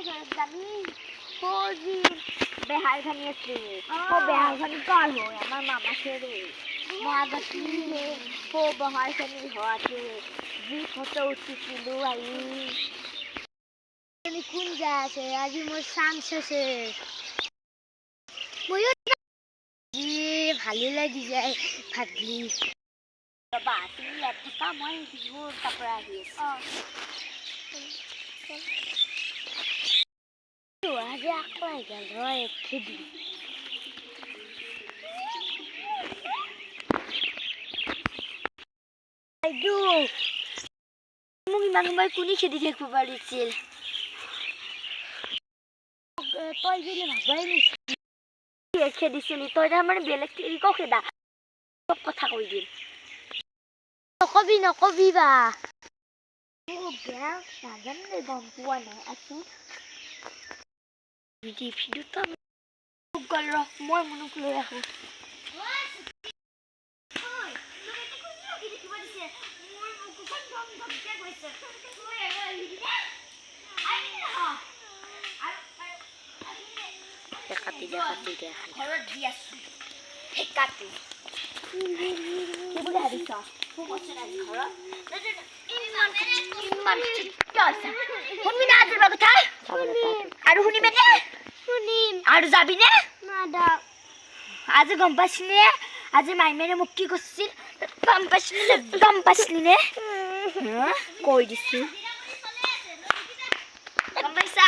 জানি ফৌজি বেহার খানি আছে ও বেহার খানি কার হয় আমার মামা ছেড়ে মহাগতি হে ও বেহার খানি হওয়াতে জি ফটো উঠিছিল আই কোন যা আছে আজি মোর চান্স আছে ময়ো জি ভালি লাগি যায় ভাগলি বাবা তুমি ইয়াত থাকা মই মোৰ কাপোৰ আহি আছে আজি আকলাই গেল ৰয় খেদি মোক ইমান সময় কোনে খেদি থাকিব পাৰিছিল তই যদি ভাবাই নিছিল খেদিছিলি তই তাৰমানে বেলেগ একো খেদা চব কথা কৈ দিম নকবি বা বেয়া নাজানো গম পোৱা নাই আছো ভিডিঅ'টো গ'ল ৰ মই মনক লৈ আহো কাটি দে ঘৰত দি আছো কাটি কি বুলি ভাবিছ আৰু শুনিবিনে আৰু যাবিনে আজি গম পাইছিলি আজি মাইমেৰে মোক কি কৰিছিল গম পাইছিলি নে কৈ দিছো গম পাইছা